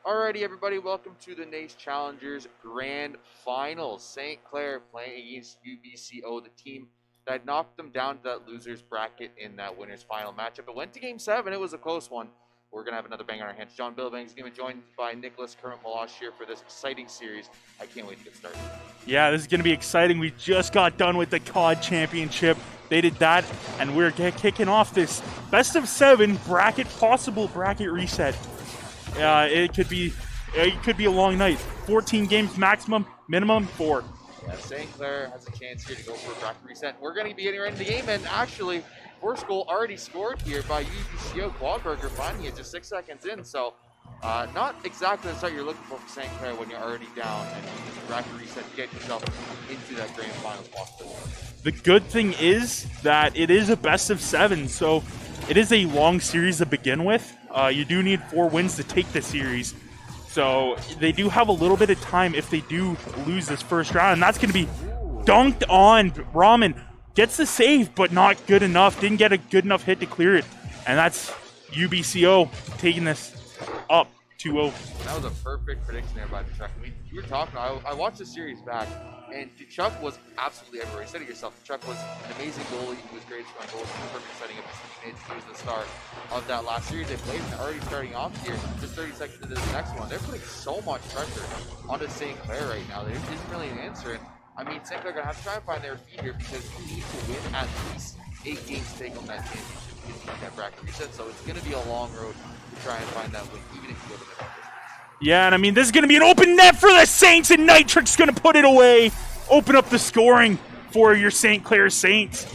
Alrighty, everybody, welcome to the NACE Challengers Grand Finals. St. Clair playing against UBCO, the team that knocked them down to that loser's bracket in that winner's final matchup. It went to Game 7. It was a close one. We're going to have another bang on our hands. John Billbanks is going to be joined by Nicholas Kermit Malash here for this exciting series. I can't wait to get started. Yeah, this is going to be exciting. We just got done with the COD Championship. They did that, and we're kicking off this best of 7 possible bracket reset. It could be a long night. 14 games maximum, minimum 4. Yeah, St. Clair has a chance here to go for a bracket reset. We're going to be getting right into the game, and actually, first goal already scored here by UBCO. Quadburger finding it just 6 seconds in, so not exactly the start you're looking for St. Clair when you're already down and you just bracket reset to get yourself into that grand finals possibility. The good thing is that it is a best of 7, so it is a long series to begin with. You do need 4 wins to take the series. So they do have a little bit of time if they do lose this first round. And that's going to be dunked on. Ramen gets the save, but not good enough. Didn't get a good enough hit to clear it. And that's UBCO taking this up 2-0. That was a perfect prediction there by Chuck. I mean, you were talking, I watched the series back, and Chuck was absolutely everywhere. You said it yourself. Chuck was an amazing goalie. He was great scoring goals. He was perfect setting up his teammates. He was the star of that last series they played. And already starting off here, just 30 seconds into this next one, they're putting so much pressure onto St. Clair right now. There isn't really an answer. And I mean, St. Clair are going to have to try and find their feet here because you need to win at least 8 games to take home that championship to get that bracket reset. So it's going to be a long road to try and find that win, even if you go to the middle. Yeah, and I mean, this is going to be an open net for the Saints, and Nitric's going to put it away. Open up the scoring for your St. Clair Saints.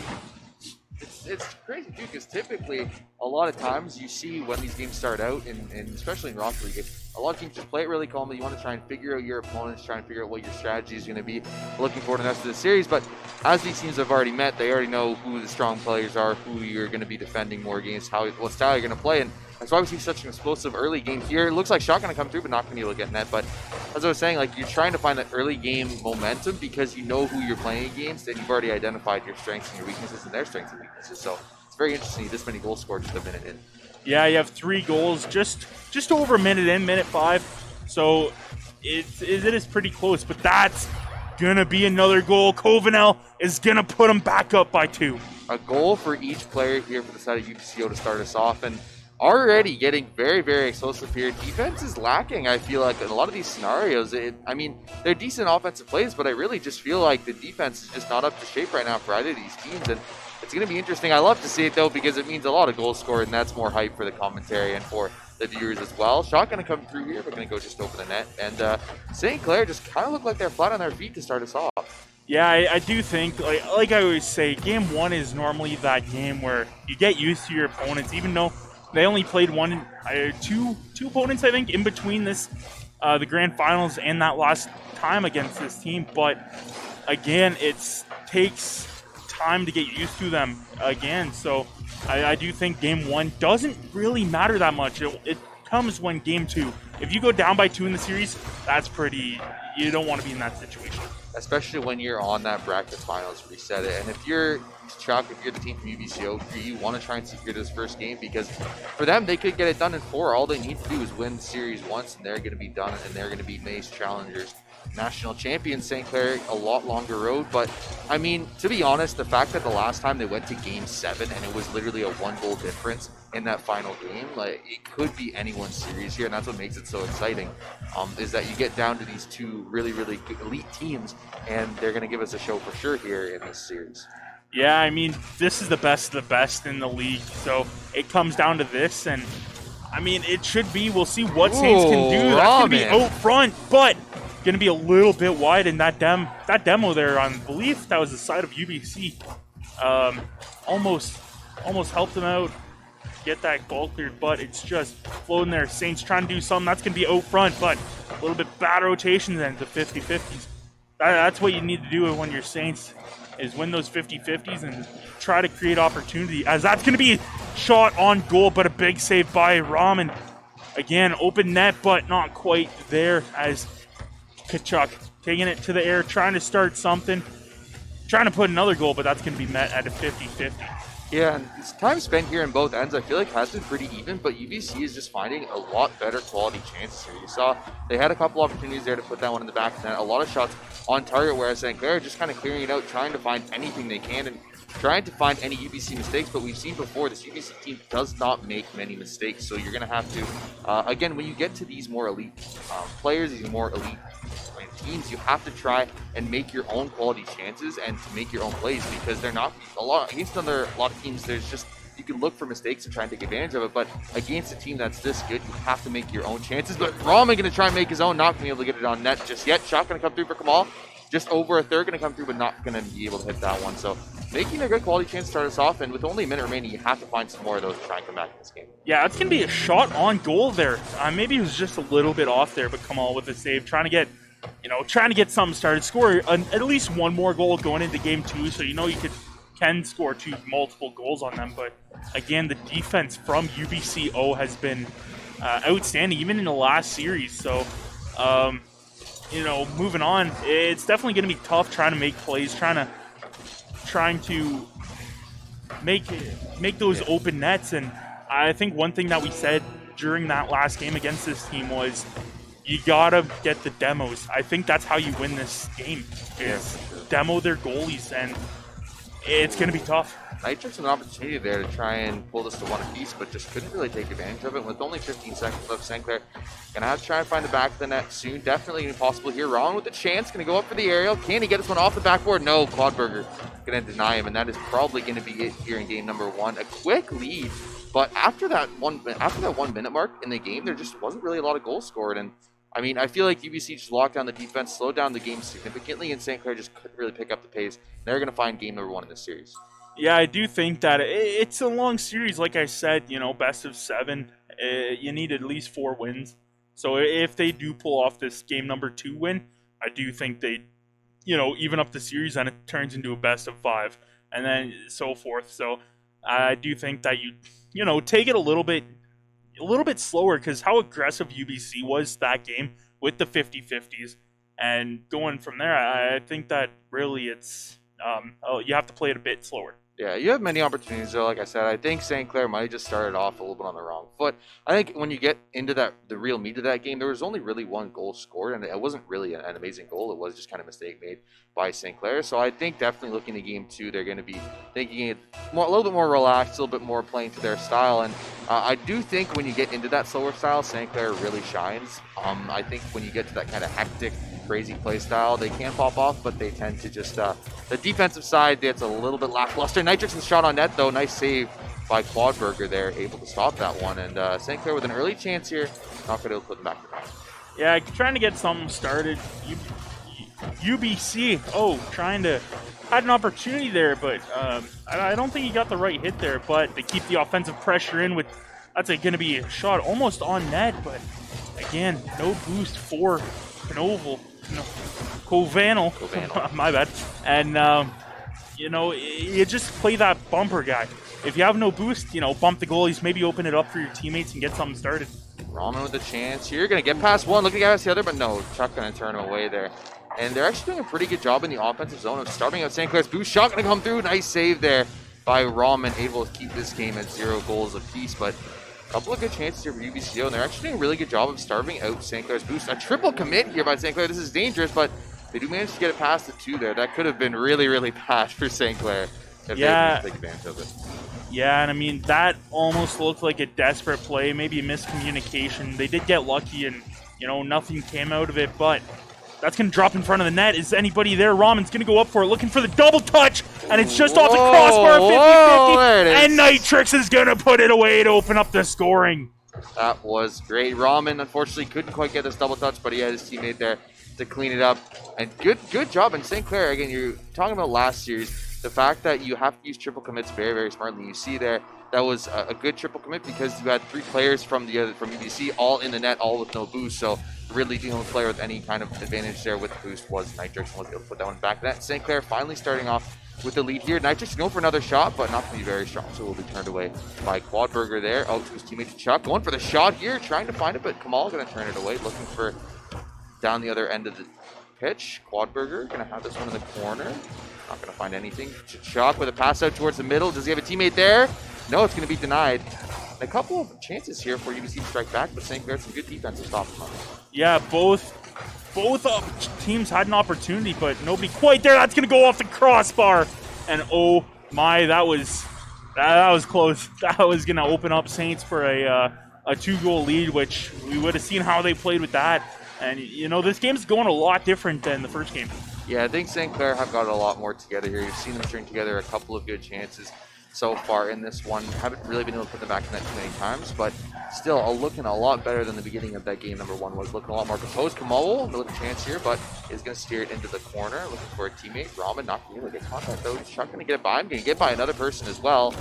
It's crazy, too, because typically, a lot of times, you see when these games start out, and especially in Rocket League, a lot of teams just play it really calmly. You want to try and figure out your opponents, try and figure out what your strategy is going to be looking forward to the rest of the series. But as these teams have already met, they already know who the strong players are, who you're going to be defending more against, what style you're going to play. And that's why we see such an explosive early game here. It looks like shot going to come through, but not going to be able to get net. But as I was saying, like, you're trying to find that early game momentum because you know who you're playing against, and you've already identified your strengths and your weaknesses and their strengths and weaknesses. So it's very interesting. This many goals scored just a minute in. Yeah, you have 3 goals, just over a minute in, minute 5. So it is pretty close, but that's going to be another goal. Covenell is going to put them back up by 2. A goal for each player here for the side of UBCO to start us off. And already getting very, very explosive here. Defense is lacking, I feel like, in a lot of these scenarios. I mean, they're decent offensive plays, but I really just feel like the defense is just not up to shape right now for either of these teams. And it's going to be interesting. I love to see it, though, because it means a lot of goals scored, and that's more hype for the commentary and for the viewers as well. Shot going to come through here, but going to go just over the net. And St. Clair just kind of look like they're flat on their feet to start us off. Yeah, I do think, like I always say, Game 1 is normally that game where you get used to your opponents, even though they only played two opponents, I think, in between this, the grand finals and that last time against this team. But again, it takes time to get used to them again. So I do think Game 1 doesn't really matter that much. It comes when Game 2. If you go down by 2 in the series, you don't want to be in that situation. Especially when you're on that bracket finals reset it. And if you're Chuck, if you're the team from UBCO, you want to try and secure this first game because for them, they could get it done in 4. All they need to do is win the series once, and they're going to be done, and they're going to be NACE Challengers national champions. St. Clair, a lot longer road. But, I mean, to be honest, the fact that the last time they went to Game 7 and it was literally a 1-goal difference in that final game, like, it could be anyone's series here, and that's what makes it so exciting, is that you get down to these 2 really, really good elite teams, and they're going to give us a show for sure here in this series. Yeah, I mean, this is the best of the best in the league, so it comes down to this, and I mean, it should be. We'll see what Saints can do. That's going to be out front, but going to be a little bit wide in that demo there. I believe that was the side of UBC. Almost helped them out get that goal cleared, but it's just floating there. Saints trying to do something. That's going to be out front, but a little bit bad rotation then to 50-50s. That's what you need to do when you're Saints, is win those 50-50s and try to create opportunity, as that's going to be shot on goal, but a big save by Ramen. Again, open net, but not quite there, as Kachuk taking it to the air, trying to start something, trying to put another goal, but that's going to be met at a 50-50. Yeah, and this time spent here in both ends, I feel like has been pretty even, but UBC is just finding a lot better quality chances here. You saw they had a couple opportunities there to put that one in the back of the net, a lot of shots on target, whereas St. Clair are just kind of clearing it out, trying to find anything they can and trying to find any UBC mistakes. But we've seen before, this UBC team does not make many mistakes, so you're going to have to, again, when you get to these more elite players, these more elite teams, you have to try and make your own quality chances and to make your own plays, because they're not a lot against a lot of teams. There's just, you can look for mistakes and try and take advantage of it, but against a team that's this good, you have to make your own chances. But Raman going to try and make his own, not going to be able to get it on net just yet. Shot going to come through for Kamal, just over a third going to come through, but not going to be able to hit that one. So making a good quality chance to start us off, and with only a minute remaining, you have to find some more of those to try and come back in this game. Yeah, it's going to be a shot on goal there. Maybe it was just a little bit off there, but Kamal with the save, trying to get something started, score at least one more goal going into game 2, so you can score multiple goals on them. But again, the defense from UBCO has been outstanding, even in the last series. So, moving on, it's definitely going to be tough trying to make plays, trying to make those open nets. And I think one thing that we said during that last game against this team was, you gotta get the demos. I think that's how you win this game, is demo their goalies, and it's gonna be tough. Nitrix had an opportunity there to try and pull this to one apiece, but just couldn't really take advantage of it. With only 15 seconds left, St. Clair gonna have to try and find the back of the net soon. Definitely gonna be possible here. Ron with the chance, gonna go up for the aerial. Can he get this one off the backboard? No, Quadburger gonna deny him, and that is probably gonna be it here in game number 1. A quick lead, but after that 1 minute mark in the game, there just wasn't really a lot of goals scored. And I mean, I feel like UBC just locked down the defense, slowed down the game significantly, and St. Clair just couldn't really pick up the pace. They're going to find game number 1 in this series. Yeah, I do think that it's a long series. Like I said, best of 7. You need at least 4 wins. So if they do pull off this game number 2 win, I do think they, even up the series, and it turns into a best of 5, and then so forth. So I do think that you take it a little bit slower, because how aggressive UBC was that game with the 50-50s, and going from there, I think that really it's you have to play it a bit slower. Yeah, you have many opportunities though. Like I said, I think St. Clair might have just started off a little bit on the wrong foot. I think when you get into the real meat of that game, there was only really 1 goal scored, and it wasn't really an amazing goal. It was just kind of a mistake made by St. Clair. So I think definitely looking at game 2, they're going to be thinking it a little bit more relaxed, a little bit more playing to their style. And I do think when you get into that slower style, St. Clair really shines. I think when you get to that kind of hectic, crazy play style, they can pop off, but they tend to just the defensive side, that's a little bit lackluster. Nitrix's shot on net though, nice save by Quadburger there, able to stop that one. And St. Clair with an early chance here, not going to put them back to back. Yeah, trying to get something started. UBC, had an opportunity there, but I don't think he got the right hit there. But they keep the offensive pressure in with, that's going to be a shot almost on net, but again, no boost for Covanel. My bad. And you just play that bumper guy. If you have no boost, bump the goalies, maybe open it up for your teammates and get something started. Raman with a chance here, going to get past one, looking to get past the other, but no, Chuck going to turn him away there. And they're actually doing a pretty good job in the offensive zone of starting out St. Clair's boost. Shot going to come through, nice save there by Raman, able to keep this game at 0 goals apiece. But a couple of good chances here for UBCO, and they're actually doing a really good job of starving out St. Clair's boost. A triple commit here by St. Clair. This is dangerous, but they do manage to get it past the 2 there. That could have been really, really bad for St. Clair if they didn't take advantage of it. Yeah, and I mean, that almost looked like a desperate play, maybe a miscommunication. They did get lucky, and, nothing came out of it, but that's going to drop in front of the net. Is anybody there? Raman's going to go up for it, looking for the double touch, and it's just off the crossbar, 50-50, and Nitrix is going to put it away to open up the scoring. That was great. Raman, unfortunately, couldn't quite get this double touch, but he had his teammate there to clean it up. And good job. And St. Clair, again, you're talking about last series, the fact that you have to use triple commits very, very smartly. You see there, that was a good triple commit because you had 3 players from UBC all in the net, all with no boost. So really the only player with any kind of advantage there with boost was Nitrix, and was able to put that one back. Net. St. Clair finally starting off with the lead here. Nitrix going for another shot, but not going to be very strong, so will be turned away by Quadburger there. Out to his teammate Chuck, going for the shot here, trying to find it, but Kamal going to turn it away, looking for down the other end of the pitch. Quadburger going to have this one in the corner. Not going to find anything. Shock with a pass out towards the middle. Does he have a teammate there? No, it's going to be denied. A couple of chances here for UBC to strike back, but St. Clair some good defense to stop them. Yeah, both teams had an opportunity, but nobody quite there. That's going to go off the crossbar. And oh my, that was close. That was going to open up Saints for a 2-goal lead, which we would have seen how they played with that. And, you know, this game's going a lot different than the first game. Yeah, I think St. Clair have got a lot more together here. You've seen them string together a couple of good chances so far in this one. Haven't really been able to put them back in that too many times, but still looking a lot better than the beginning of that game number one was. Looking a lot more composed. Kamal, no chance here, but is going to steer it into the corner, looking for a teammate. Raman not going to get contact though. Chuck going to get it by him, going to get by another person as well.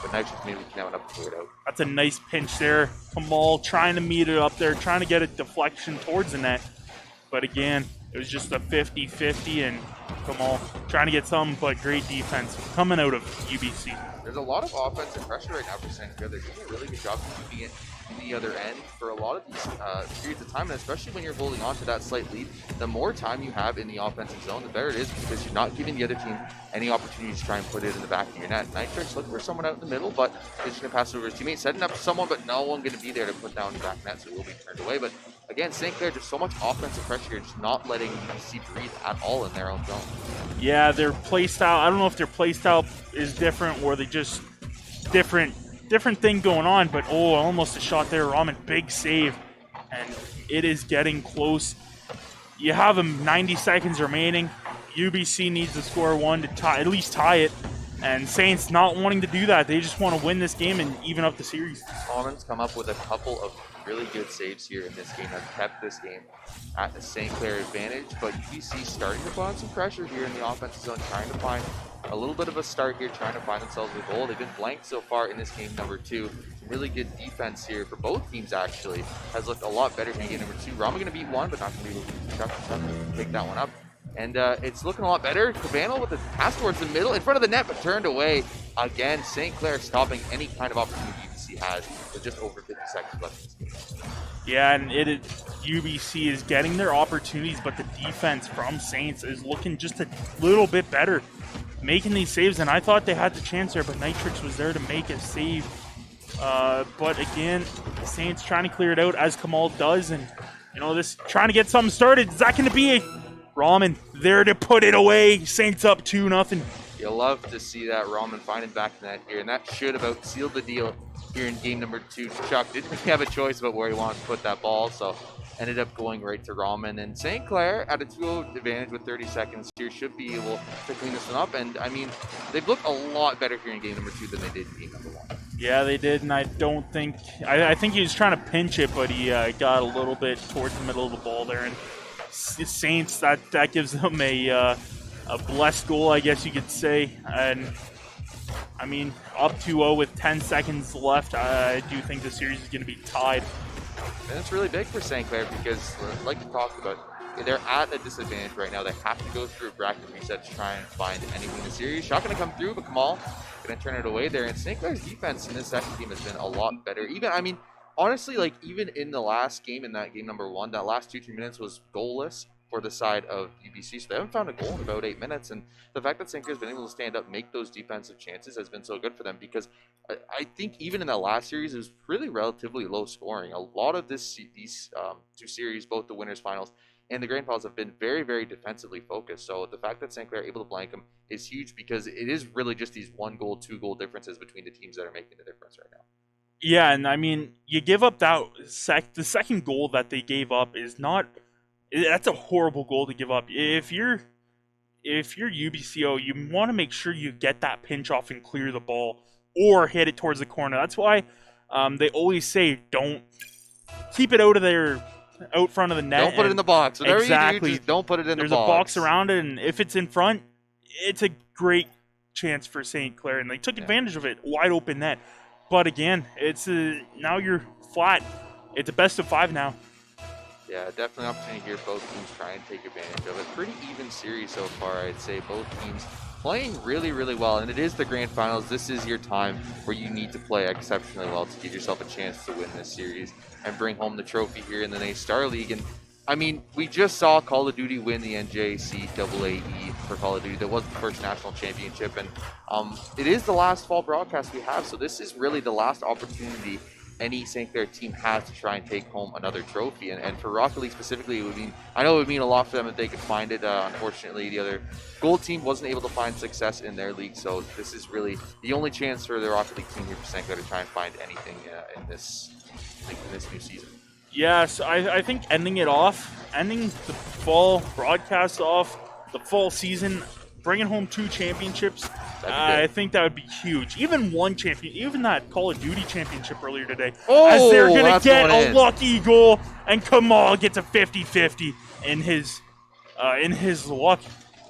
But Nitrous maybe can have enough to clear it out. That's a nice pinch there. Kamal trying to meet it up there, trying to get a deflection towards the net. But again, it was just a 50-50, and Kamal trying to get some, but great defense coming out of UBC. There's a lot of offensive pressure right now for St. Clair. They're doing a really good job of keeping it in the other end for a lot of these periods of time, and especially when you're holding on to that slight lead, the more time you have in the offensive zone, the better it is, because you're not giving the other team any opportunity to try and put it in the back of your net. Nitrix looking for someone out in the middle, but he's just going to pass it over his teammate, setting up someone, but no one going to be there to put down the back net, so it will be turned away. But again, St. Clair, just so much offensive pressure here, just not letting UBC breathe at all in their own zone. Yeah, their play style, I don't know if their play style is different or they just different thing going on, but oh, almost a shot there. Raman, big save, and it is getting close. You have 90 seconds remaining. UBC needs to score one to tie, at least tie it, and Saints not wanting to do that. They just want to win this game and even up the series. Raman's come up with a couple of really good saves here in this game that kept this game at the St. Clair advantage, but UBC starting to put on some pressure here in the offensive zone, trying to find a little bit of a start here, trying to find themselves a goal. They've been blanked so far in this game number two. Some really good defense here for both teams, actually. Has looked a lot better here in game number two. Raman going to beat one, but not going to be able to take that one up. And it's looking a lot better. Cabanel with the pass towards the middle, in front of the net, but turned away. Again, St. Clair stopping any kind of opportunity UBC has with just over 50 seconds left in this game. Yeah, and UBC is getting their opportunities, but the defense from Saints is looking just a little bit better, making these saves. And I thought they had the chance there, but Nitrix was there to make a save. But again, Saints trying to clear it out as Kamal does, and you know, this trying to get something started. Is that going to be a Raman there to put it away? Saints up 2-0. You'll love to see that. Raman finding back in that here, and that should about seal the deal here in game number two. Chuck didn't really have a choice about where he wanted to put that ball, so ended up going right to Raman. And St. Clair at a 2-0 advantage with 30 seconds here should be able to clean this one up. And I mean, they've looked a lot better here in game number two than they did in game number one. Yeah, they did, and I think he was trying to pinch it, but he got a little bit towards the middle of the ball there. And Saints, that gives them a blessed goal, I guess you could say. And I mean, up 2-0 with 10 seconds left, I do think the series is going to be tied. And it's really big for St. Clair because, like we talked about, they're at a disadvantage right now. They have to go through a bracket reset to try and find anything in the series. Shot going to come through, but Kamal going to turn it away there. And St. Clair's defense in this second game has been a lot better. Even, I mean, honestly, like even in the last game, in that game number one, that last 2-3 minutes was goalless for the side of UBC. So they haven't found a goal in about 8 minutes. And the fact that St. Clair's been able to stand up, make those defensive chances has been so good for them, because I think even in that last series, it was really relatively low scoring. A lot of these two series, both the winners finals and the grand finals, have been very, very defensively focused. So the fact that St. Clair are able to blank them is huge, because it is really just these 1-goal, 2-goal differences between the teams that are making the difference right now. Yeah, and I mean, you give up that the second goal that they gave up is not. That's a horrible goal to give up. If you're UBCO, you want to make sure you get that pinch off and clear the ball or hit it towards the corner. That's why they always say don't keep it out front of the net. Don't put it in the box. Whatever exactly. You do, just don't put it in the box. There's a box around it, and if it's in front, it's a great chance for St. Clair, and they took advantage of it. Wide open net. But again, it's now you're flat. It's a best of 5 now. Yeah, definitely an opportunity here. Both teams try and take advantage of it. Pretty even series so far, I'd say. Both teams playing really, really well. And it is the grand finals. This is your time where you need to play exceptionally well to give yourself a chance to win this series and bring home the trophy here in the NACE Star League. And I mean, we just saw Call of Duty win the NJCAAE for Call of Duty. That was the first national championship, and it is the last fall broadcast we have, so this is really the last opportunity any St. Clair team has to try and take home another trophy. And for Rocket League specifically, it would mean, I know it would mean a lot for them if they could find it. Unfortunately, the other gold team wasn't able to find success in their league, so this is really the only chance for the Rocket League team here for St. Clair to try and find anything in this new season. Yeah, so I think ending the fall broadcast off, the fall season, bringing home 2 championships, I think that would be huge. Even one champion, even that Call of Duty championship earlier today, as they're going to get a lucky goal, and Kamal gets a 50-50 in his luck.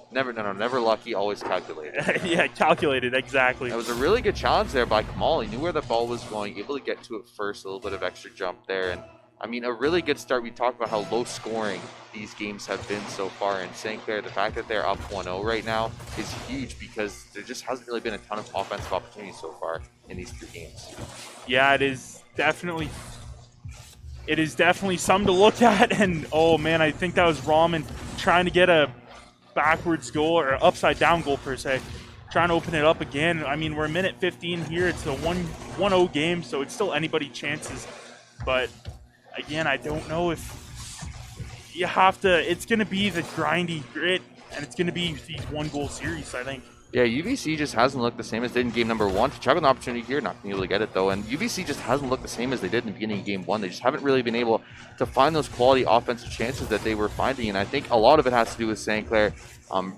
Never lucky, always calculated. Yeah, calculated, exactly. That was a really good challenge there by Kamal. He knew where the ball was going, able to get to it first, a little bit of extra jump there, and I mean, a really good start. We talked about how low scoring these games have been so far, and St. Clair, the fact that they're up 1-0 right now is huge because there just hasn't really been a ton of offensive opportunities so far in these 3 games. Yeah, it is definitely something to look at, and oh man, I think that was Ramen trying to get a backwards goal, or upside down goal per se, trying to open it up again. I mean, we're a minute 15 here. It's a 1-0 game, so it's still anybody's chances, but again, I don't know if you have to. It's going to be the grindy grit, and it's going to be these 1-goal series, I think. Yeah, UBC just hasn't looked the same as they did in game number 1. Chuck an opportunity here, not being able to get it though, and UBC just hasn't looked the same as they did in the beginning of game 1. They just haven't really been able to find those quality offensive chances that they were finding, and I think a lot of it has to do with St. Clair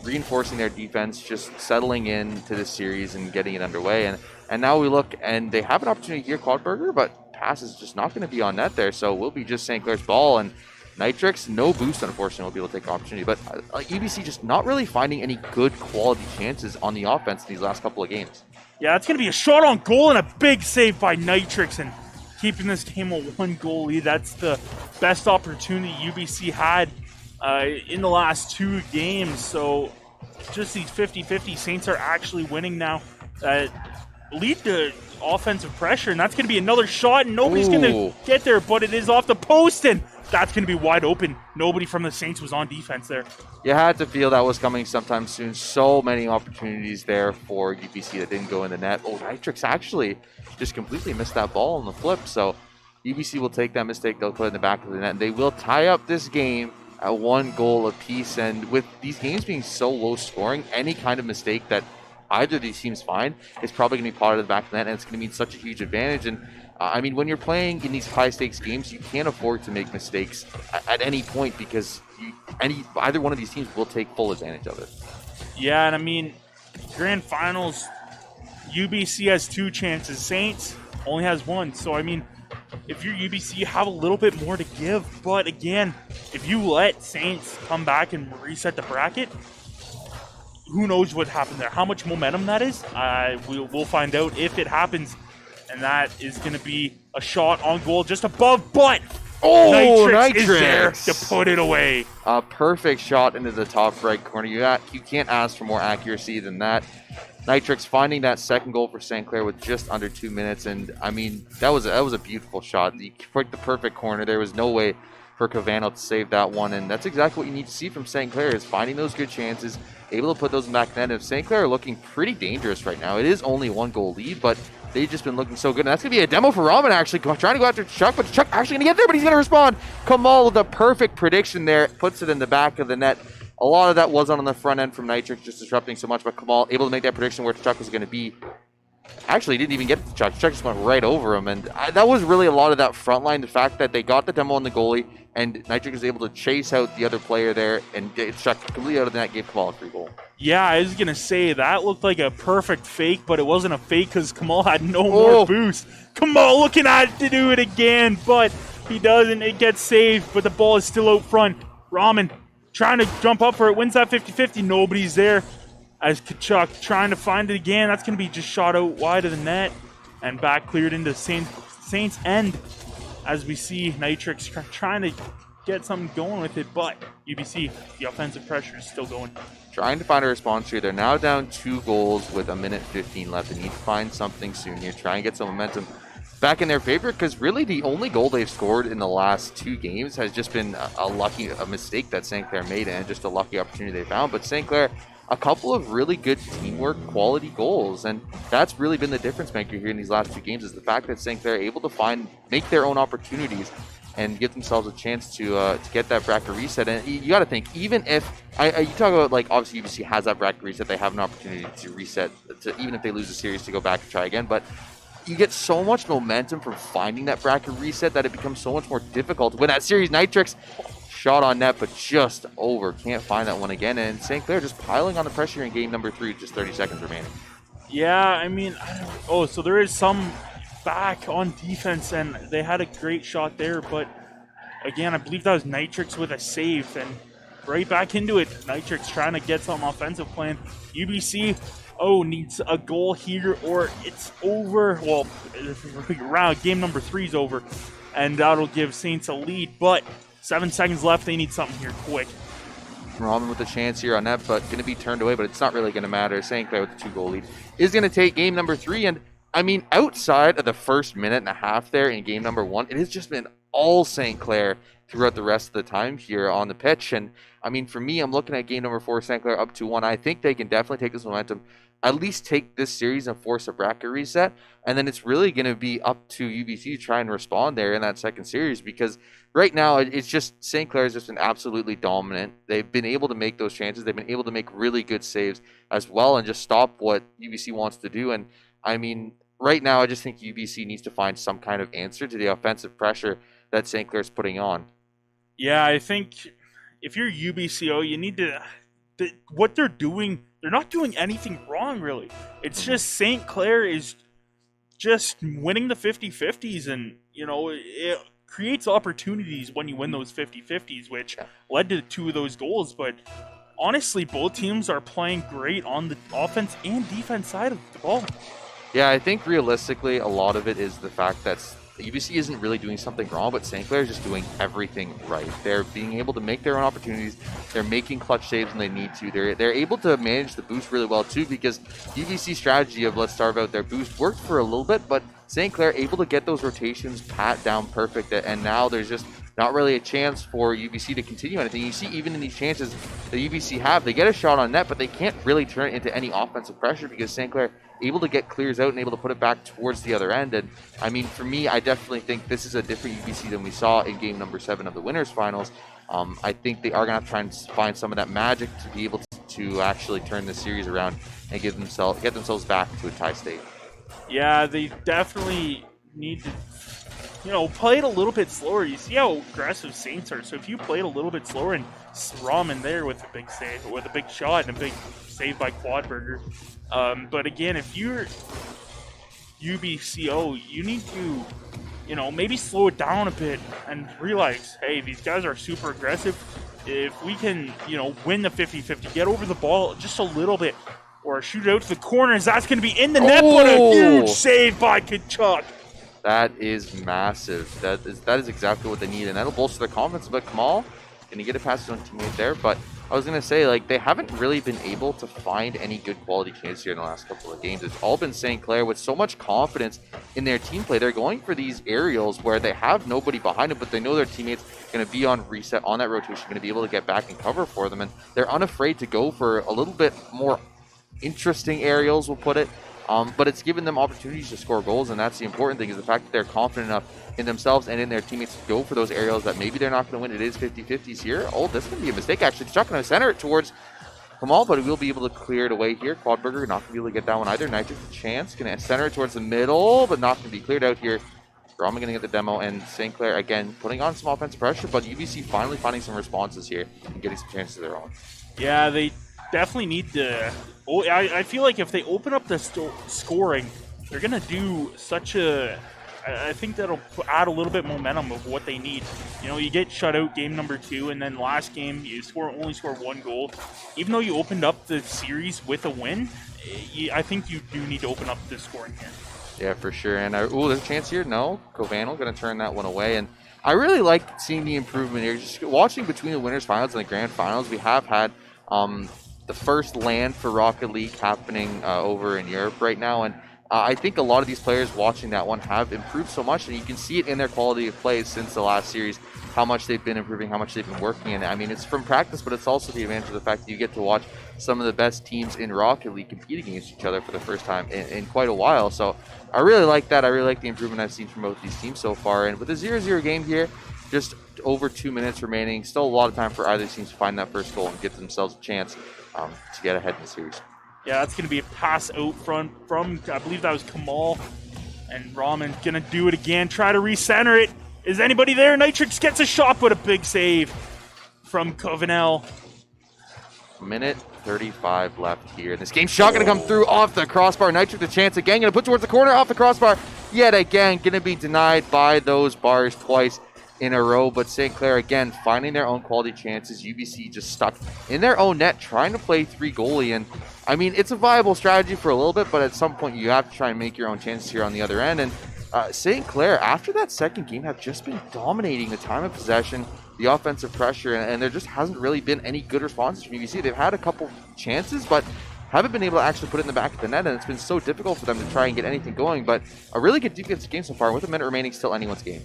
reinforcing their defense, just settling into this series and getting it underway. And now we look, and they have an opportunity here, Quadburger, but pass is just not going to be on net there, so it will be just St. Clair's ball, and Nitrix, no boost, unfortunately, will be able to take opportunity, but UBC just not really finding any good quality chances on the offense in these last couple of games. Yeah, it's going to be a shot on goal and a big save by Nitrix, and keeping this game a 1-goal lead. That's the best opportunity UBC had in the last 2 games, so just these 50-50, Saints are actually winning now. Lead to offensive pressure, and that's going to be another shot, and nobody's going to get there, but it is off the post, and that's going to be wide open. Nobody from the Saints was on defense there. You had to feel that was coming sometime soon. So many opportunities there for UBC that didn't go in the net. Nitrix actually just completely missed that ball on the flip, so UBC will take that mistake. They'll put it in the back of the net, and they will tie up this game at 1 goal apiece, and with these games being so low scoring, any kind of mistake that either of these teams find is probably going to be part of the back of the net, and it's going to mean such a huge advantage. And I mean, when you're playing in these high-stakes games, you can't afford to make mistakes at any point because either one of these teams will take full advantage of it. Yeah, and I mean, grand finals, UBC has 2 chances. Saints only has 1. So, I mean, if you're UBC, you have a little bit more to give. But, again, if you let Saints come back and reset the bracket, who knows what happened there. How much momentum that is, we'll find out if it happens. And that is going to be a shot on goal just above, but Nitrix is there to put it away. A perfect shot into the top right corner. You can't ask for more accuracy than that. Nitrix finding that second goal for St. Clair with just under 2 minutes, and I mean that was a beautiful shot. He picked the perfect corner. There was no way for Cavano to save that one, and that's exactly what you need to see from St. Clair is finding those good chances, able to put those in back net. And St. Clair are looking pretty dangerous right now. It is only a 1-goal lead, but they've just been looking so good. And that's going to be a demo for Ramen, actually, trying to go after Chuck, but Chuck actually going to get there, but he's going to respond. Kamal with a perfect prediction there, puts it in the back of the net. A lot of that was on the front end from Nitrix, just disrupting so much, but Kamal able to make that prediction where Chuck was going to be. Actually, he didn't even get to Chuck. Chuck just went right over him, and that was really a lot of that front line, the fact that they got the demo on the goalie, and Nitrix was able to chase out the other player there, and get Chuck completely out of the net, gave Kamal a free goal. Yeah, I was going to say, that looked like a perfect fake, but it wasn't a fake because Kamal had no more boost. Kamal looking at it to do it again, but he doesn't. It gets saved, but the ball is still out front. Ramen trying to jump up for it, wins that 50-50. Nobody's there. As Kachuk trying to find it again. That's going to be just shot out wide of the net and back cleared into Saints end as we see Nitrix trying to get something going with it, but UBC, the offensive pressure is still going. Trying to find a response here. They're now down 2 goals with a minute 15 left. They need to find something soon here. Try and get some momentum back in their favor, because really the only goal they've scored in the last 2 games has just been a mistake that St. Clair made and just a lucky opportunity they found. But St. Clair, a couple of really good teamwork quality goals, and that's really been the difference maker here in these last 2 games, is the fact that St. Clair are able to make their own opportunities and give themselves a chance to get that bracket reset. And you got to think, even if you talk about, like, obviously UBC has that bracket reset, they have an opportunity to reset, even if they lose a series, to go back and try again. But you get so much momentum from finding that bracket reset that it becomes so much more difficult. When that series, Nitrix shot on net, but just over, can't find that one again. And St. Clair just piling on the pressure in game number 3, just 30 seconds remaining. Yeah, I mean, so there is some back on defense, and they had a great shot there, but again, I believe that was Nitrix with a save, and right back into it. Nitrix trying to get some offensive plan. UBC, needs a goal here or it's over. Well, game number 3 is over, and that'll give Saints a lead, but 7 seconds left. They need something here quick. Ramen with a chance here on that, but going to be turned away, but it's not really going to matter. St. Clair with the 2-goal lead is going to take game number 3, and I mean, outside of the first minute and a half there in game number 1, it has just been all St. Clair throughout the rest of the time here on the pitch. And I mean, for me, I'm looking at game number 4, St. Clair up 2-1. I think they can definitely take this momentum, at least take this series and force a bracket reset. And then it's really going to be up to UBC to try and respond there in that second series, because right now it's just St. Clair has just been absolutely dominant. They've been able to make those chances. They've been able to make really good saves as well and just stop what UBC wants to do. And I mean, right now, I just think UBC needs to find some kind of answer to the offensive pressure that St. Clair's putting on. Yeah, I think if you're UBCO, you need to... what they're doing, they're not doing anything wrong, really. It's just St. Clair is just winning the 50-50s, and, it creates opportunities when you win those 50-50s, which led to 2 of those goals. But honestly, both teams are playing great on the offense and defense side of the ball. Yeah, I think realistically, a lot of it is the fact that UBC isn't really doing something wrong, but St. Clair is just doing everything right. They're being able to make their own opportunities. They're making clutch saves when they need to. They're able to manage the boost really well too, because UBC's strategy of let's starve out their boost worked for a little bit, but St. Clair able to get those rotations pat down perfect, and now there's just not really a chance for UBC to continue anything. You see, even in these chances that UBC have, they get a shot on net, but they can't really turn it into any offensive pressure because St. Clair able to get clears out and able to put it back towards the other end. And I mean, for me, I definitely think this is a different UBC than we saw in game number 7 of the winners finals. I think they are going to have to try and find some of that magic to be able to actually turn the series around and get themselves back to a tie state. Yeah, they definitely need to, play it a little bit slower. You see how aggressive Saints are. So if you play it a little bit slower, and Ramen there with a big save, with a big shot and a big save by Quadburger. But again, if you're UBCO, you need to, maybe slow it down a bit and realize, hey, these guys are super aggressive. If we can, win the 50-50, get over the ball just a little bit, or shoot it out to the corners, that's going to be in the net, but a huge save by Kachuk. That is massive. That is exactly what they need, and that'll bolster their confidence. But Kamal, going to get it past his own teammate there, but I was going to say, they haven't really been able to find any good quality chances here in the last couple of games. It's all been St. Clair with so much confidence in their team play. They're going for these aerials where they have nobody behind them, but they know their teammates going to be on reset, on that rotation, going to be able to get back and cover for them, and they're unafraid to go for a little bit more interesting aerials, we'll put it. But it's given them opportunities to score goals, and that's the important thing, is the fact that they're confident enough in themselves and in their teammates to go for those aerials that maybe they're not going to win. It is 50-50s here. Oh, this is going to be a mistake, actually. Chuck going to center it towards Kamal, but we'll be able to clear it away here. Quadburger not going to be able to get that one either. Nitrix a chance. Going to center it towards the middle, but not going to be cleared out here. Ramen going to get the demo, and St. Clair, again, putting on some offensive pressure, but UBC finally finding some responses here and getting some chances of their own. Yeah, they definitely need to... I feel like if they open up the scoring, they're going to do such a... I think that'll add a little bit momentum of what they need. You get shut out game number 2, and then last game you only score 1 goal. Even though you opened up the series with a win, I think you do need to open up the scoring here. Yeah, for sure. And there's a chance here. No, Covanel going to turn that one away. And I really like seeing the improvement here. Just watching between the winners finals and the grand finals, we have had the first land for Rocket League happening over in Europe right now, and I think a lot of these players watching that one have improved so much, and you can see it in their quality of play since the last series, how much they've been improving, how much they've been working. And I mean, it's from practice, but it's also the advantage of the fact that you get to watch some of the best teams in Rocket League compete against each other for the first time in quite a while. So I really like that. I really like the improvement I've seen from both these teams so far. And with a 0-0 game here, just over 2 minutes remaining, still a lot of time for either team to find that first goal and get themselves a chance to get ahead in the series. Yeah, that's going to be a pass out front from, I believe that was Kamal. And Ramen going to do it again, try to recenter it. Is anybody there? Nitrix gets a shot, but a big save from Covenel. Minute 35 left here. This game shot going to come through off the crossbar. Nitrix the chance again, going to put towards the corner off the crossbar. Yet again, going to be denied by those bars twice in a row. But St. Clair, again, finding their own quality chances. UBC just stuck in their own net, trying to play 3 goalie. And I mean, it's a viable strategy for a little bit, but at some point you have to try and make your own chances here on the other end. And St. Clair, after that second game, have just been dominating the time of possession, the offensive pressure, and there just hasn't really been any good responses from UBC. They've had a couple chances, but haven't been able to actually put it in the back of the net, and it's been so difficult for them to try and get anything going. But a really good defensive game so far, with a minute remaining, still anyone's game.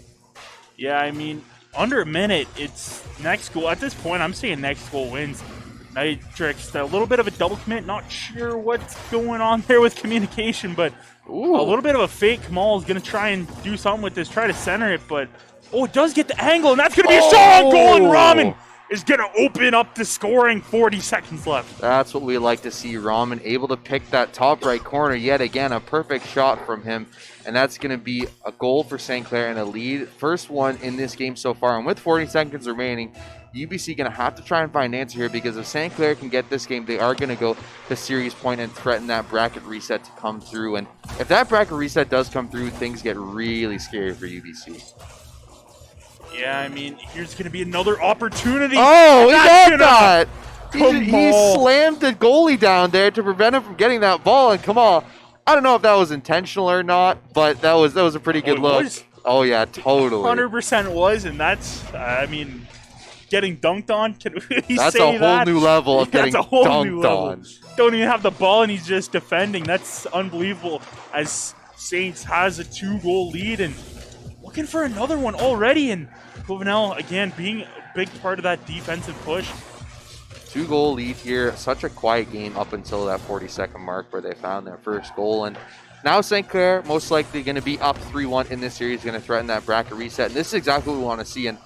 Yeah, I mean, under a minute, it's next goal. At this point, I'm saying next goal wins. Nitrix, a little bit of a double commit. Not sure what's going on there with communication, but Ooh. a little bit of a fake. Kamal is going to try and do something with this, try to center it, but it does get the angle, and that's going to be a shot on goal, and Ramen is going to open up the scoring. 40 seconds left. That's what we like to see. Ramen able to pick that top right corner yet again. A perfect shot from him, and that's going to be a goal for St. Clair and a lead. First one in this game so far, and with 40 seconds remaining, UBC going to have to try and find an answer here, because if St. Clair can get this game, they are going to go to series point and threaten that bracket reset to come through. And if that bracket reset does come through, things get really scary for UBC. Yeah, I mean, here's going to be another opportunity. Oh, he got that! He slammed the goalie down there to prevent him from getting that ball, and come on. I don't know if that was intentional or not, but that was a pretty good look. Was. Oh, yeah, totally. 100% was, and that's, I mean, getting dunked on. Can we that's say a whole new level of getting dunked on. Don't even have the ball, and he's just defending. That's unbelievable, as Saints has a 2-goal lead and looking for another one already. And Covenel, again, being a big part of that defensive push. 2-goal lead here. Such a quiet game up until that 40-second mark where they found their first goal. And now St. Clair most likely going to be up 3-1 in this series, going to threaten that bracket reset. And this is exactly what we want to see. And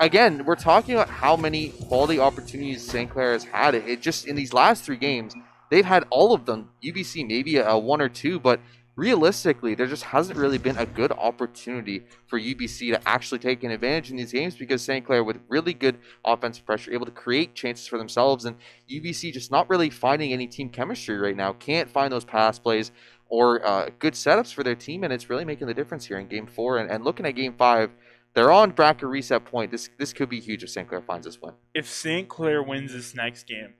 again, we're talking about how many quality opportunities St. Clair has had. It just, in these last 3 games, they've had all of them. UBC maybe a 1 or 2, but realistically, there just hasn't really been a good opportunity for UBC to actually take an advantage in these games, because St. Clair, with really good offensive pressure, able to create chances for themselves, and UBC just not really finding any team chemistry right now. Can't find those pass plays or good setups for their team, and it's really making the difference here in Game 4. And looking at Game 5, they're on bracket reset point. This could be huge if St. Clair finds this win. If St. Clair wins this next game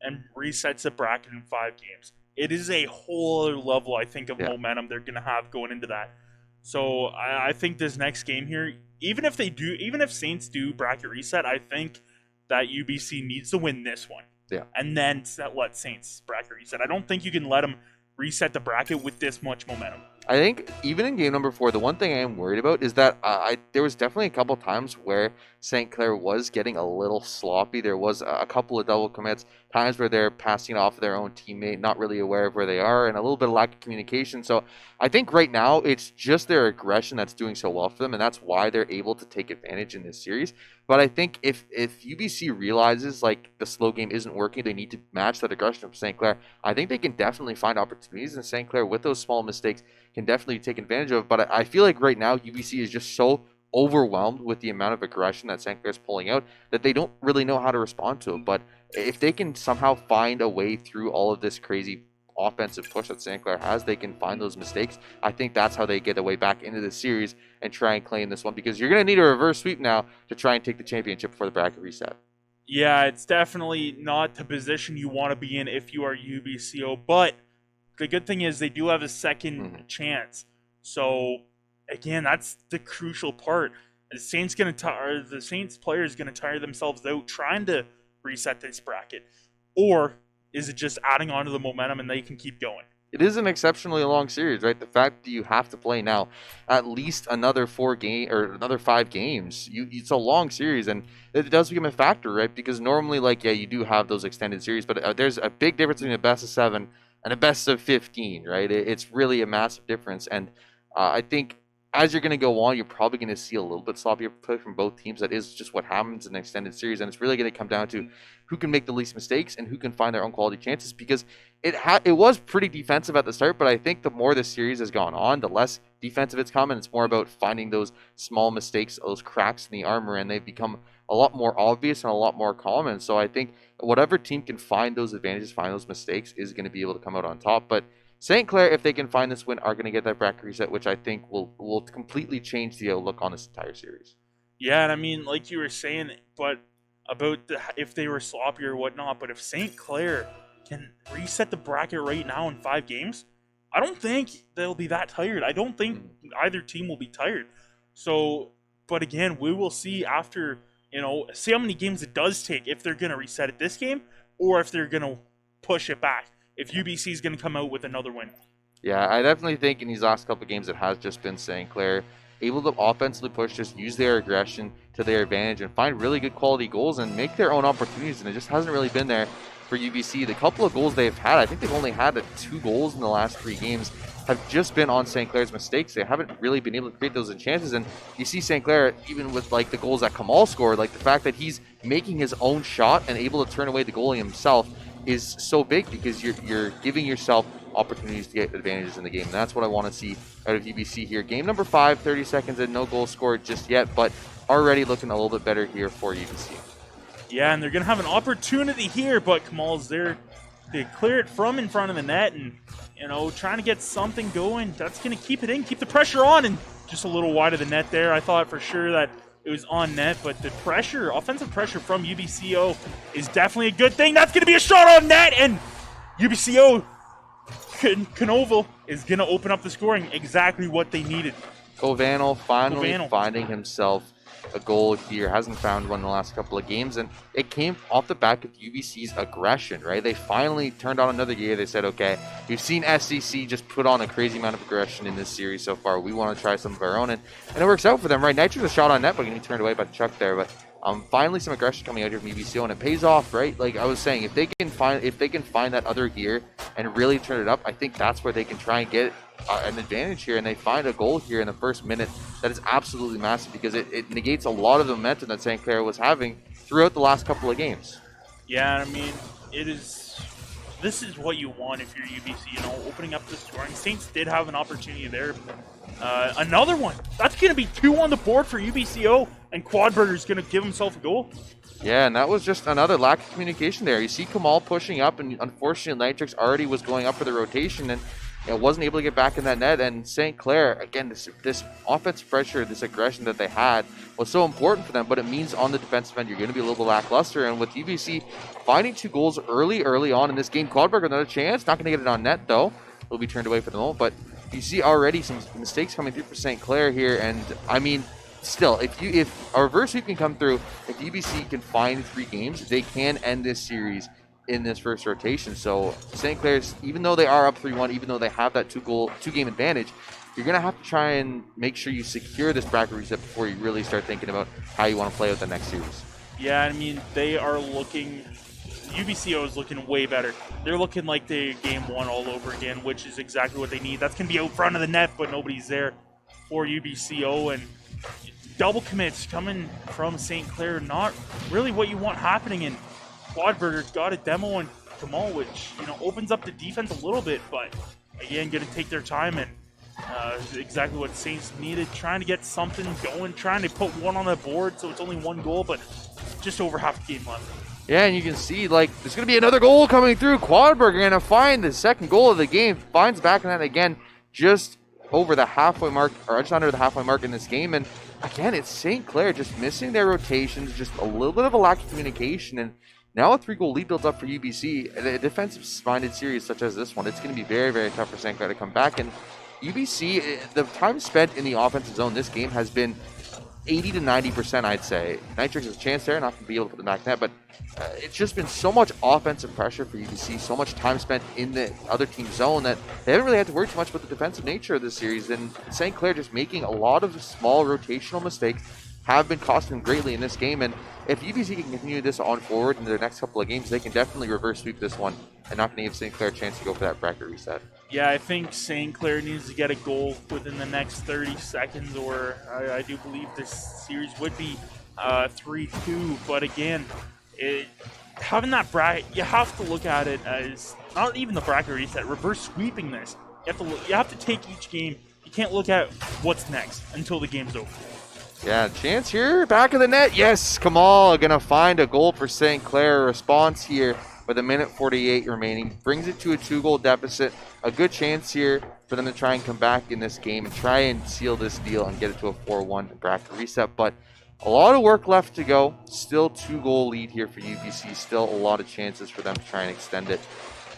and resets the bracket in 5 games, it is a whole other level, I think, of momentum they're going to have going into that. So I think this next game here, even if Saints do bracket reset, I think that UBC needs to win this one. Yeah. And then let Saints bracket reset. I don't think you can let them reset the bracket with this much momentum. I think even in game number 4, the one thing I am worried about is that there was definitely a couple times where St. Clair was getting a little sloppy. There was a couple of double commits, times where they're passing off their own teammate, not really aware of where they are, and a little bit of lack of communication. So I think right now it's just their aggression that's doing so well for them, and that's why they're able to take advantage in this series. But I think if UBC realizes like the slow game isn't working, they need to match that aggression of St. Clair. I think they can definitely find opportunities, and St. Clair, with those small mistakes, can definitely take advantage of. But I feel like right now UBC is just so overwhelmed with the amount of aggression that St. Clair is pulling out that they don't really know how to respond to it. But if they can somehow find a way through all of this crazy offensive push that St. Clair has, they can find those mistakes. I think that's how they get their way back into the series and try and claim this one, because you're going to need a reverse sweep now to try and take the championship before the bracket reset. Yeah, it's definitely not the position you want to be in if you are UBCO, but the good thing is they do have a second chance. So again, that's the crucial part. The Saints players going to tire themselves out trying to reset this bracket, or is it just adding on to the momentum and they can keep going? It is an exceptionally long series, right? The fact that you have to play now at least another 4 game or another 5 games, it's a long series, and it does become a factor, right? Because normally, like, yeah, you do have those extended series, but there's a big difference between a best of 7 and a best of 15, right? It's really a massive difference, and I think as you're going to go on, you're probably going to see a little bit sloppier play from both teams. That is just what happens in an extended series, and it's really going to come down to who can make the least mistakes and who can find their own quality chances, because it was pretty defensive at the start, but I think the more this series has gone on, the less defensive it's come, and it's more about finding those small mistakes, those cracks in the armor, and they've become a lot more obvious and a lot more common. So I think whatever team can find those advantages, find those mistakes, is going to be able to come out on top. But St. Clair, if they can find this win, are going to get that bracket reset, which I think will completely change the outlook on this entire series. Yeah, and I mean, like you were saying, but about if they were sloppy or whatnot, but if St. Clair can reset the bracket right now in 5 games, I don't think they'll be that tired. I don't think either team will be tired. So, but again, we will see after, see how many games it does take, if they're going to reset it this game or if they're going to push it back, if UBC is going to come out with another win. Yeah, I definitely think in these last couple of games it has just been St. Clair able to offensively push, just use their aggression to their advantage and find really good quality goals and make their own opportunities, and it just hasn't really been there for UBC. The couple of goals they've had, I think they've only had 2 goals in the last 3 games, have just been on St. Clair's mistakes. They haven't really been able to create those chances, and you see St. Clair, even with like the goals that Kamal scored, like the fact that he's making his own shot and able to turn away the goalie himself is so big, because you're giving yourself opportunities to get advantages in the game. And that's what I want to see out of UBC here. Game number 5, 30 seconds in, no goal scored just yet, but already looking a little bit better here for UBC. Yeah, and they're going to have an opportunity here, but Kamal's there to clear it from in front of the net and, trying to get something going. That's going to keep it in, keep the pressure on, and just a little wide of the net there. I thought for sure that it was on net, but the pressure, offensive pressure from UBCO is definitely a good thing. That's going to be a shot on net, and UBCO Knovel is going to open up the scoring, exactly what they needed. Covanel finally finding himself a goal here. Hasn't found one in the last couple of games, and it came off the back of UBC's aggression, right? They finally turned on another gear. They said, okay, we've seen SCC just put on a crazy amount of aggression in this series so far. We want to try some of our own, and it works out for them, right? Nitro's a shot on net, but getting turned away by Chuck there, but finally some aggression coming out here from UBCO, and it pays off, right? Like I was saying, if they can find that other gear and really turn it up, I think that's where they can try and get an advantage here, and they find a goal here in the first minute that is absolutely massive, because it negates a lot of the momentum that St. Clair was having throughout the last couple of games. Yeah, I mean, this is what you want if you're UBC, opening up the scoring. Saints did have an opportunity there. Another one. That's going to be 2 on the board for UBCO, and Quadburger's going to give himself a goal. Yeah, and that was just another lack of communication there. You see Kamal pushing up, and unfortunately Nitrix already was going up for the rotation, and wasn't able to get back in that net. And St. Clair, again, this offensive pressure, this aggression that they had was so important for them, but it means on the defensive end you're going to be a little bit lackluster. And with UBC finding 2 goals early on in this game, Quadberg another chance, not going to get it on net though. It'll be turned away for the moment, but you see already some mistakes coming through for St. Clair here. And I mean, still, if a reverse sweep can come through, if UBC can find 3 games, they can end this series in this first rotation. So St. Clair's, even though they are up 3-1, even though they have that 2-game advantage, you're going to have to try and make sure you secure this bracket reset before you really start thinking about how you want to play out the next series. Yeah, I mean, UBCO is looking way better. They're looking like they game 1 all over again, which is exactly what they need. That's going to be out front of the net, but nobody's there for UBCO, and double commits coming from St. Clair, not really what you want happening. And Quadburger's got a demo on Kamal, which opens up the defense a little bit, but again, going to take their time, and exactly what Saints needed, trying to get something going, trying to put 1 on the board, so it's only 1 goal, but just over half the game left. Yeah, and you can see, like, there's going to be another goal coming through. Quadburger going to find the second goal of the game, finds back in that again, just over the halfway mark, or just under the halfway mark in this game. And again, it's St. Clair just missing their rotations, just a little bit of a lack of communication, and now a 3-goal lead builds up for UBC. A defensive-minded series such as this one, it's going to be very, very tough for St. Clair to come back. And UBC, the time spent in the offensive zone this game has been 80 to 90%, I'd say. Nitrix has a chance there, not going to be able to put the back net, but it's just been so much offensive pressure for UBC, so much time spent in the other team's zone that they haven't really had to worry too much about the defensive nature of this series. And St. Clair just making a lot of small rotational mistakes have been costing them greatly in this game. And if UBC can continue this on forward in their next couple of games, they can definitely reverse sweep this one and not going to give St. Clair a chance to go for that bracket reset. Yeah, I think St. Clair needs to get a goal within the next 30 seconds, or I do believe this series would be 3-2. But again, having that bracket, you have to look at it as not even the bracket reset, reverse sweeping this. You have to take each game. You can't look at what's next until the game's over. Yeah, chance here, back of the net. Yes, Kamal gonna find a goal for St. Clair. Response here with 1:48 remaining. Brings it to a 2-goal deficit. A good chance here for them to try and come back in this game and try and seal this deal and get it to a 4-1 bracket reset. But a lot of work left to go. Still 2-goal lead here for UBC. Still a lot of chances for them to try and extend it,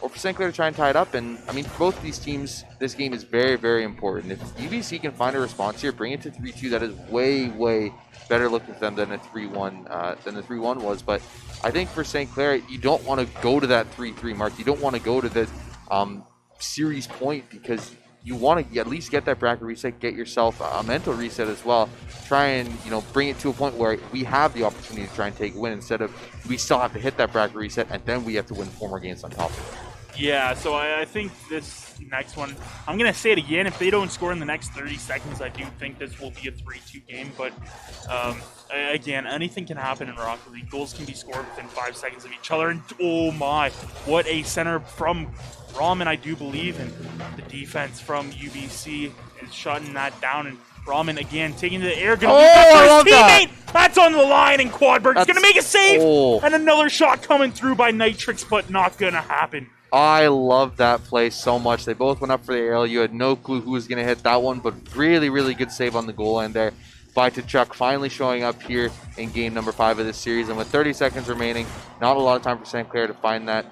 or for St. Clair to try and tie it up. And I mean, for both of these teams, this game is very, very important. If UBC can find a response here, bring it to 3-2, that is way, way better looking for them than a 3-1 than the 3-1 was. But I think for St. Clair, you don't want to go to that 3-3 mark. You don't want to go to the series point, because you want to at least get that bracket reset, get yourself a mental reset as well. Try and, bring it to a point where we have the opportunity to try and take a win, instead of we still have to hit that bracket reset and then we have to win 4 more games on top of it. Yeah, so I think this next one, I'm going to say it again, if they don't score in the next 30 seconds, I do think this will be a 3-2 game. But again, anything can happen in Rocket League. Goals can be scored within 5 seconds of each other. And oh my, what a center from Ramen, I do believe. And the defense from UBC is shutting that down. And Ramen again taking to the air, going to beat that for his teammate. That's on the line, and Quadberg's going to make a save. Oh. And another shot coming through by Nitrix, but not going to happen. I love that play so much. They both went up for the aerial. You had no clue who was going to hit that one, but really, really good save on the goal line there by T'Chuk, finally showing up here in game number 5 of this series. And with 30 seconds remaining, not a lot of time for St. Clair to find that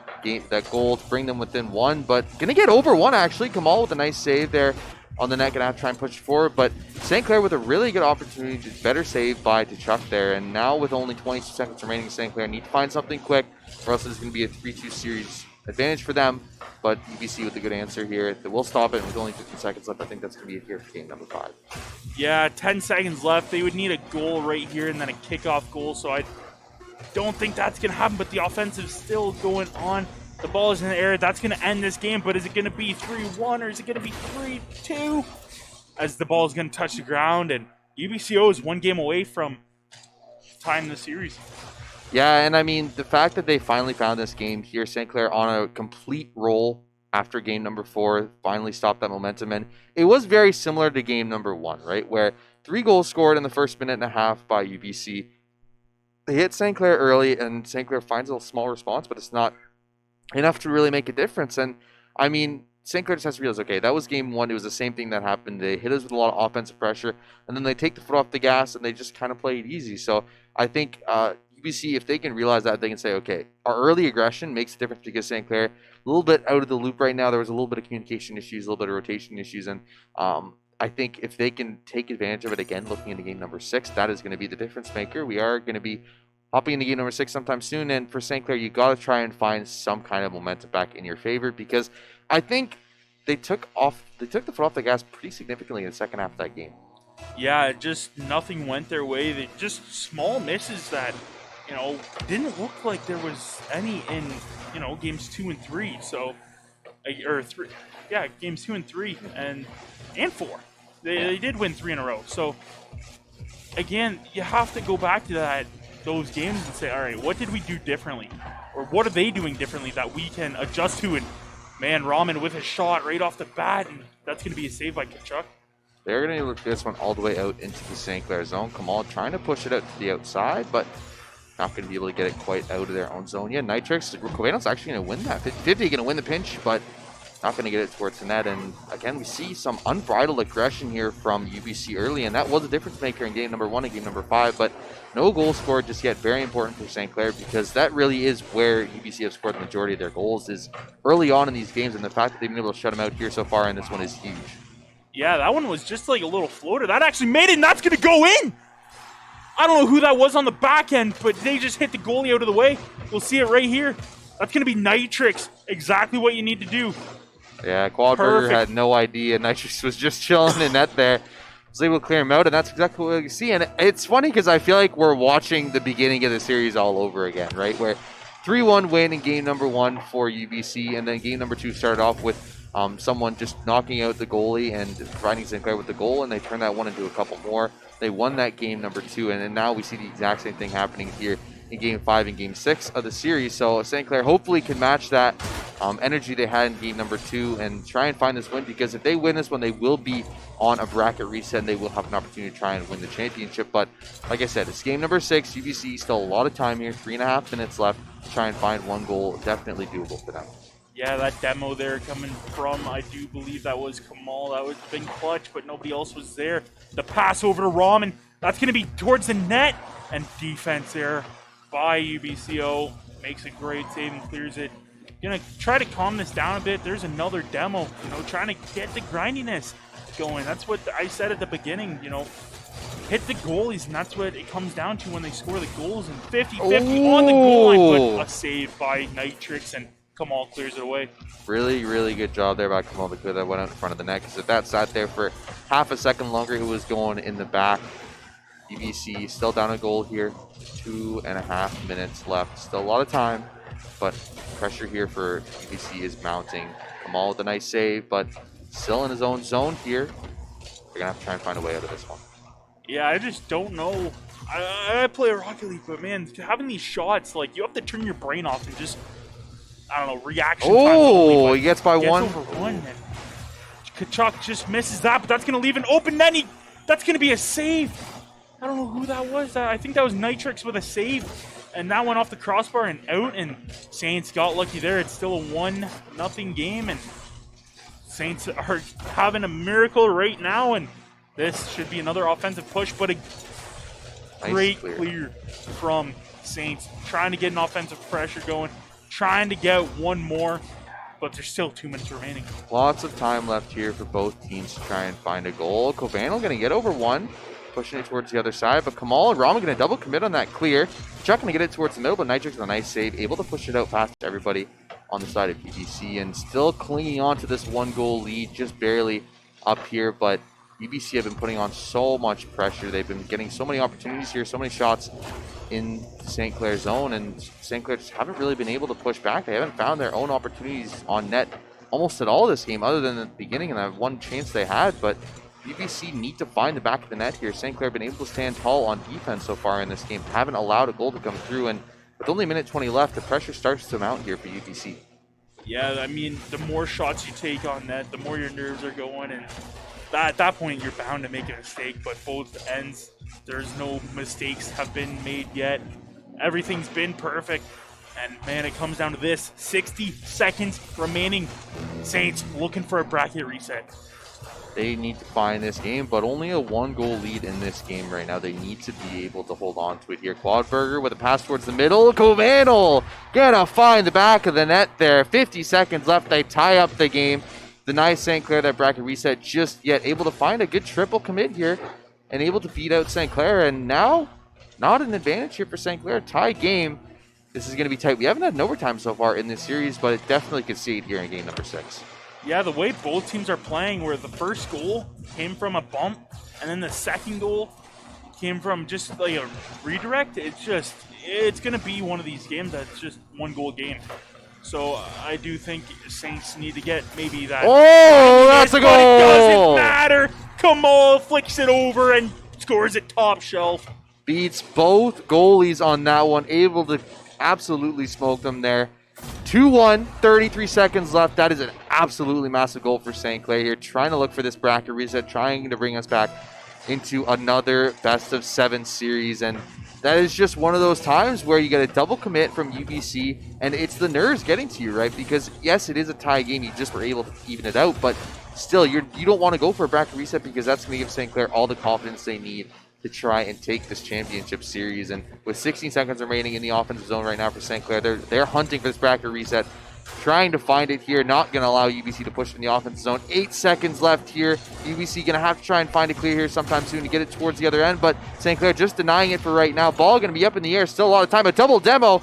goal to bring them within 1, but going to get over 1 actually. Kamal with a nice save there on the net, going to have to try and push forward. But St. Clair with a really good opportunity, to better save by T'Chuk there. And now with only 20 seconds remaining, St. Clair need to find something quick, or else it's going to be a 3-2 series advantage for them. But UBC with a good answer here. They will stop it with only 15 seconds left. I think that's going to be it here for game number 5. Yeah, 10 seconds left. They would need a goal right here and then a kickoff goal. So I don't think that's going to happen, but the offensive is still going on. The ball is in the air. That's going to end this game, but is it going to be 3-1 or is it going to be 3-2? As the ball is going to touch the ground, and UBCO is 1 game away from tying the series. Yeah, and I mean, the fact that they finally found this game here, St. Clair on a complete roll after game number 4, finally stopped that momentum. And it was very similar to game number 1, right? Where 3 goals scored in the first minute and a half by UBC. They hit St. Clair early, and St. Clair finds a small response, but it's not enough to really make a difference. And I mean, St. Clair just has to realize, okay, that was game 1. It was the same thing that happened. They hit us with a lot of offensive pressure, and then they take the foot off the gas, and they just kind of play it easy. So I think UBC, if they can realize that, they can say, okay, our early aggression makes a difference, because St. Clair, a little bit out of the loop right now. There was a little bit of communication issues, a little bit of rotation issues, and I think if they can take advantage of it again, looking into game number 6, that is going to be the difference maker. We are going to be hopping into game number 6 sometime soon, and for St. Clair, you got to try and find some kind of momentum back in your favor, because I think they took the foot off the gas pretty significantly in the second half of that game. Yeah, just nothing went their way. They just small misses that, didn't look like there was any in, games 2 and 3. So, or 3, yeah, games 2 and 3 and 4. They did win 3 in a row. So, again, you have to go back to those games and say, all right, what did we do differently? Or what are they doing differently that we can adjust to? And, man, Ramen with a shot right off the bat, and that's going to be a save by T'Chuk. They're going to look this one all the way out into the St. Clair zone. Kamal trying to push it out to the outside, but not going to be able to get it quite out of their own zone. Yeah, Nitrix, Covano's actually going to win that. 50 going to win the pinch, but not going to get it towards the net. And again, we see some unbridled aggression here from UBC early, and that was a difference maker in game number 1 and game number 5. But no goal scored just yet. Very important for St. Clair, because that really is where UBC have scored the majority of their goals, is early on in these games. And the fact that they've been able to shut them out here so far in this one is huge. Yeah, that one was just like a little floater. That actually made it, and that's going to go in. I don't know who that was on the back end, but they just hit the goalie out of the way. We'll see it right here. That's going to be Nitrix. Exactly what you need to do. Yeah, Quadburger had no idea. Nitrix was just chilling in net there. Was able to clear him out, and that's exactly what we see. And it's funny because I feel like we're watching the beginning of the series all over again, right? Where 3-1 win in game number 1 for UBC, and then game number 2 started off with someone just knocking out the goalie and providing St. Clair with the goal, and they turned that one into a couple more. They won that game number 2, and then now we see the exact same thing happening here in game 5 and game 6 of the series. So St. Clair hopefully can match that energy they had in game number 2 and try and find this win, because if they win this one, they will be on a bracket reset and they will have an opportunity to try and win the championship. But like I said, it's game number 6. UBC still a lot of time here, 3.5 minutes left to try and find one goal. Definitely doable for them. Yeah, that demo there coming from, I do believe that was Kamal. That would have been clutch, but nobody else was there. The pass over to Raman. That's going to be towards the net. And defense there by UBCO. Makes a great save and clears it. Going to try to calm this down a bit. There's another demo, trying to get the grindiness going. That's what I said at the beginning, hit the goalies, and that's what it comes down to when they score the goals. And 50-50 on the goal line, but a save by Nitrix, and Kamal clears it away. Really, really good job there by Kamal to clear that one out in front of the net, because if that sat there for half a second longer, it was going in the back. UBC still down a goal here. 2.5 minutes left. Still a lot of time, but pressure here for UBC is mounting. Kamal with a nice save, but still in his own zone here. They're going to have to try and find a way out of this one. Yeah, I just don't know. I play Rocket League, but man, having these shots, you have to turn your brain off and just, I don't know, reaction time. Oh, he gets by one. Over one. And Kachuk just misses that, but that's going to leave an open net. That's going to be a save. I don't know who that was. I think that was Nitrix with a save. And that went off the crossbar and out. And Saints got lucky there. It's still a 1-0 game. And Saints are having a miracle right now. And this should be another offensive push. But a great clear from Saints. Trying to get an offensive pressure going. Trying to get one more. But there's still 2 minutes remaining. Lots of time left here for both teams to try and find a goal. Covanel going to get over one. Pushing it towards the other side, but Kamal and Raman going to double commit on that clear. Chuck going to get it towards the middle, but Nitrix with a nice save, able to push it out past everybody on the side of UBC, and still clinging on to this 1-goal lead, just barely up here. But UBC have been putting on so much pressure. They've been getting so many opportunities here, so many shots in St. Clair's zone, and St. Clair just haven't really been able to push back. They haven't found their own opportunities on net almost at all this game, other than the beginning and that one chance they had. But UBC need to find the back of the net here. St. Clair been able to stand tall on defense so far in this game. Haven't allowed a goal to come through, and with only a minute 20 left, the pressure starts to mount here for UBC. Yeah, I mean, the more shots you take on net, the more your nerves are going, and at that point, you're bound to make a mistake. But both ends, there's no mistakes have been made yet. Everything's been perfect. And man, it comes down to this. 60 seconds remaining. Saints looking for a bracket reset. They need to find this game, but only a 1-goal lead in this game right now. They need to be able to hold on to it here. Quadburger with a pass towards the middle. Covanel gonna find the back of the net there. 50 seconds left. They tie up the game. Deny St. Clair that bracket reset just yet. Able to find a good triple commit here and able to beat out St. Clair. And now, not an advantage here for St. Clair. Tie game. This is going to be tight. We haven't had an overtime so far in this series, but it definitely could see it here in game number 6. Yeah, the way both teams are playing, where the first goal came from a bump, and then the second goal came from just a redirect, it's going to be one of these games that's just 1-goal game. So I do think Saints need to get maybe that. Oh, that's a goal! But it doesn't matter. Kamal flicks it over and scores it top shelf. Beats both goalies on that one. Able to absolutely smoke them there. 2-1, 33 seconds left. That is an absolutely massive goal for St. Clair here. Trying to look for this bracket reset, trying to bring us back into another best-of-7 series. And that is just one of those times where you get a double commit from UBC, and it's the nerves getting to you, right? Because, yes, it is a tie game. You just were able to even it out, but still, you don't want to go for a bracket reset, because that's going to give St. Clair all the confidence they need to try and take this championship series. And with 16 seconds remaining in the offensive zone right now for St. Clair, they're hunting for this bracket reset. trying to find it here, not going to allow UBC to push in the offensive zone. 8 seconds left here. UBC going to have to try and find a clear here sometime soon to get it towards the other end, but St. Clair just denying it for right now. Ball going to be up in the air, still a lot of time. A double demo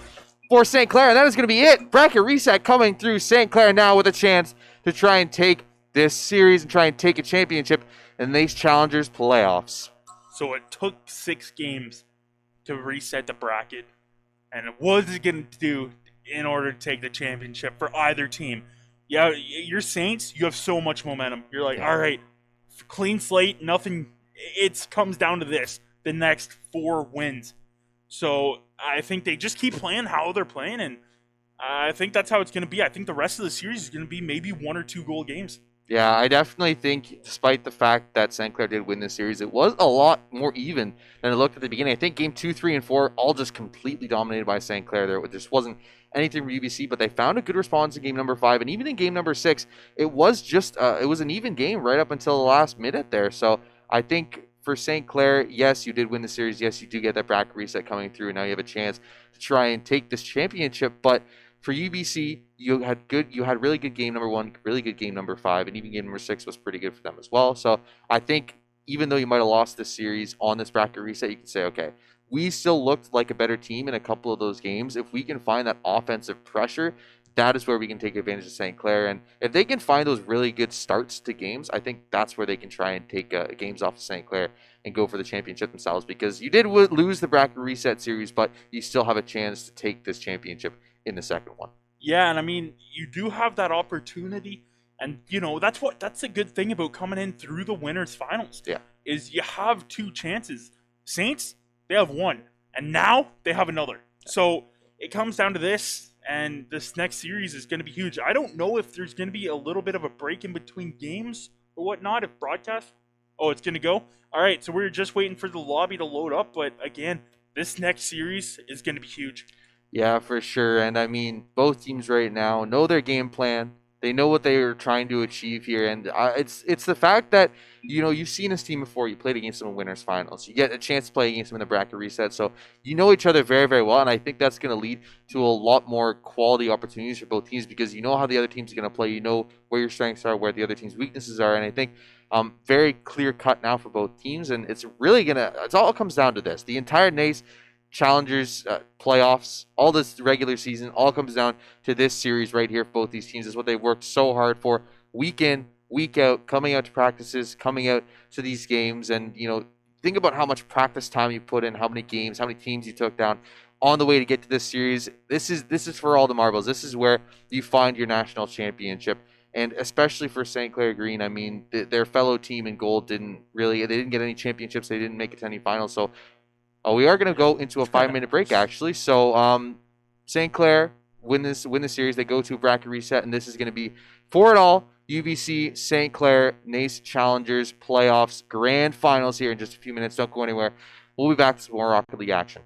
for St. Clair, and that is going to be it. Bracket reset coming through. St. Clair now with a chance to try and take this series and try and take a championship in the NACE Challengers playoffs. So it took 6 games to reset the bracket, and what is it going to do in order to take the championship for either team? Yeah, your Saints, you have so much momentum. You're like, all right, clean slate, nothing. It comes down to this, the next 4 wins. So I think they just keep playing how they're playing, and I think that's how it's going to be. I think the rest of the series is going to be maybe 1 or 2 goal games. Yeah, I definitely think, despite the fact that St. Clair did win this series, it was a lot more even than it looked at the beginning. I think game 2, 3, and 4 all just completely dominated by St. Clair. There just wasn't anything from UBC, but they found a good response in game number 5, and even in game number 6, it was just it was an even game right up until the last minute there. So I think for St. Clair, yes, you did win the series. Yes, you do get that bracket reset coming through, and now you have a chance to try and take this championship. But for UBC, you had really good game number 1, really good game number 5, and even game number 6 was pretty good for them as well. So I think even though you might have lost this series on this bracket reset, you can say, okay, we still looked like a better team in a couple of those games. If we can find that offensive pressure, that is where we can take advantage of St. Clair. And if they can find those really good starts to games, I think that's where they can try and take games off of St. Clair and go for the championship themselves, because you did lose the bracket reset series, but you still have a chance to take this championship in the second one. Yeah, and I mean, you do have that opportunity, and that's a good thing about coming in through the winners finals. Yeah, is you have 2 chances. Saints, they have 1, and now they have another. So it comes down to this, and this next series is going to be huge. I don't know if there's going to be a little bit of a break in between games or whatnot, if broadcast. Oh, it's going to go? All right, so we're just waiting for the lobby to load up, but again, this next series is going to be huge. Yeah, for sure. And I mean, both teams right now know their game plan. They know what they are trying to achieve here, and it's the fact that you've seen this team before. You played against them in winners finals. You get a chance to play against them in the bracket reset, so you know each other very, very well. And I think that's going to lead to a lot more quality opportunities for both teams, because you know how the other team's going to play. You know where your strengths are, where the other team's weaknesses are, and I think very clear cut now for both teams. And it's really it all comes down to this: the entire NACE Challengers playoffs, all this regular season, all comes down to this series right here for both these teams. Is what they worked so hard for, week in, week out, coming out to practices, coming out to these games. And think about how much practice time you put in, how many games, how many teams you took down on the way to get to this series. This is for all the marbles. This is where you find your national championship. And especially for St. Clair Green, I mean, their fellow team in gold didn't get any championships. They didn't make it to any finals. So we are going to go into a 5-minute break, actually. So St. Clair win the series. They go to a bracket reset, and this is going to be for it all. UBC, St. Clair, NACE Challengers playoffs, grand finals here in just a few minutes. Don't go anywhere. We'll be back with some more Rocket League action.